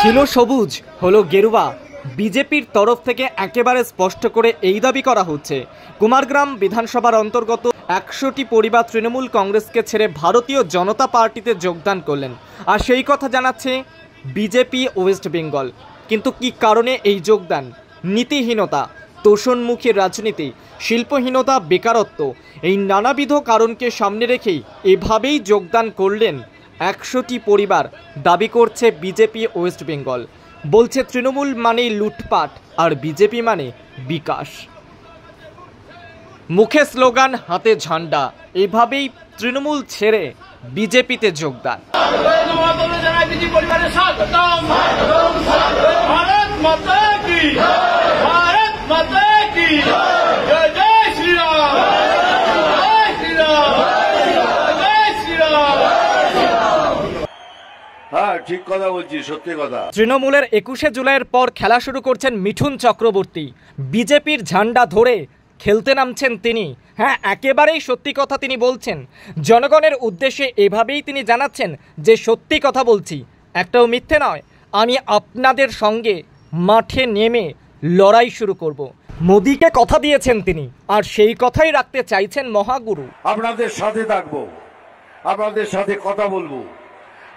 ছিল সবুজ হলো গেরুয়া। বিজেপির তরফ থেকে একেবারে স্পষ্ট করে এই দাবি করা হচ্ছে, কুমারগ্রাম বিধানসভার অন্তর্গত 100টি পরিবার তৃণমূল কংগ্রেসকে ছেড়ে ভারতীয় জনতা পার্টিতে যোগদান করলেন। আর সেই কথা জানাচ্ছে বিজেপি ওয়েস্ট বেঙ্গল। কিন্তু কি কারণে এই যোগদান? নীতিহীনতা, তোষণমুখী রাজনীতি, শিল্পহীনতা, বেকারত্ব, এই নানাবিধ কারণকে সামনে রেখেই এভাবেই যোগদান করলেন 100টি পরিবার, দাবি করছে বিজেপি ওয়েস্ট বেঙ্গল। বলছে তৃণমূল মানে লুটপাট আর বিজেপি মানে বিকাশ। মুখে স্লোগান, হাতে ঝান্ডা, এভাবেই তৃণমূল ছেড়ে বিজেপিতে যোগদান। হ্যাঁ, ঠিক কথা বলছি, সত্যি কথা। তৃণমূলের 21শে জুলাইয়ের পর খেলা শুরু করছেন মিঠুন চক্রবর্তী। বিজেপির ঝান্ডা ধরে খেলতে নামছেন তিনি। হ্যাঁ, একেবারেই সত্যি কথা তিনি বলছেন। জনগণের উদ্দেশ্যে এভাবেই তিনি জানাচ্ছেন যে সত্যি কথা বলছি, একটাও মিথ্যে নয়। আমি আপনাদের সঙ্গে মাঠে নেমে লড়াই শুরু করব। মোদিকে কথা দিয়েছেন তিনি, আর সেই কথাই রাখতে চাইছেন মহাগুরু। আপনাদের সাথে থাকবো, আপনাদের সাথে কথা বলবো,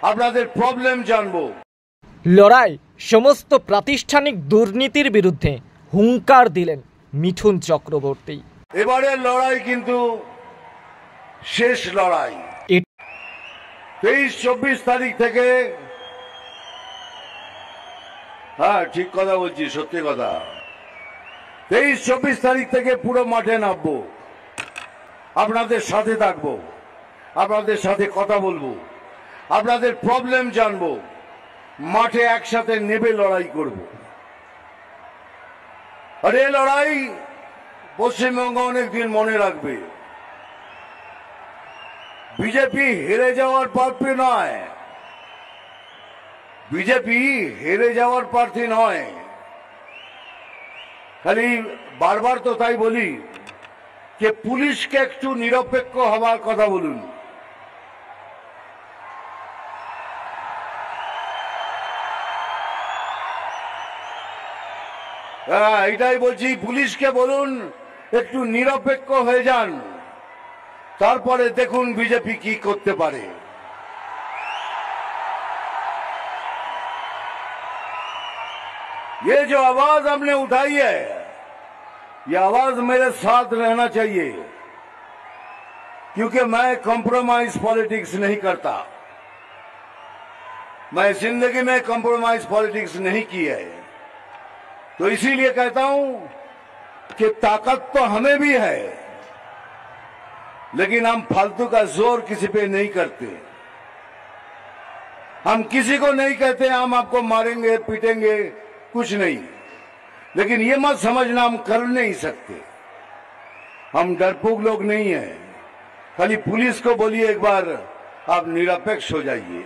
আপনাদের প্রবলেম জানবো। লড়াই সমস্ত প্রাতিষ্ঠানিক দুর্নীতির বিরুদ্ধে হুঙ্কার দিলেন মিঠুন চক্রবর্তী। এবারের লড়াই কিন্তু শেষ লড়াই। 23-24 তারিখ থেকে, হ্যাঁ ঠিক কথা বলছি, সত্যি কথা, 23-24 তারিখ থেকে পুরো মাঠে নামবো, আপনাদের সাথে থাকবো, আপনাদের সাথে কথা বলবো, আপনাদের প্রবলেম জানবো, মাঠে একসাথে নেবে লড়াই করব। আর এই লড়াই পশ্চিমবঙ্গ অনেকদিন মনে রাখবে। বিজেপি হেরে যাওয়ার প্রার্থী নয়, বিজেপি হেরে যাওয়ার প্রার্থী নয়। খালি বারবার তো তাই বলি যে পুলিশকে একটু নিরপেক্ষ হওয়ার কথা বলুন। হ্যাঁ, এটাই বলছি, পুলিশকে বলুন একটু নিরপেক্ষ হয়ে যান, তারপরে দেখুন বিজেপি কি করতে পারে। ये जो आवाज हमने उठाई है, ये आवाज मेरे साथ रहना चाहिए, क्योंकि मैं कॉम्प्रोमाइज पॉलिटिक्स नहीं करता। मैं जिंदगी में कॉम्प्रोमाइज पॉलिटिक्स नहीं की है। तो इसीलिए कहता हूं कि ताकत तो हमें भी है, लेकिन हम फालतू का जोर किसी पे नहीं करते। हम किसी को नहीं कहते हम आपको मारेंगे पीटेंगे, कुछ नहीं। लेकिन ये मत समझना हम कर नहीं सकते, हम डरपोक लोग नहीं हैं। खाली पुलिस को बोलिए एक बार आप निरपेक्ष हो जाइए।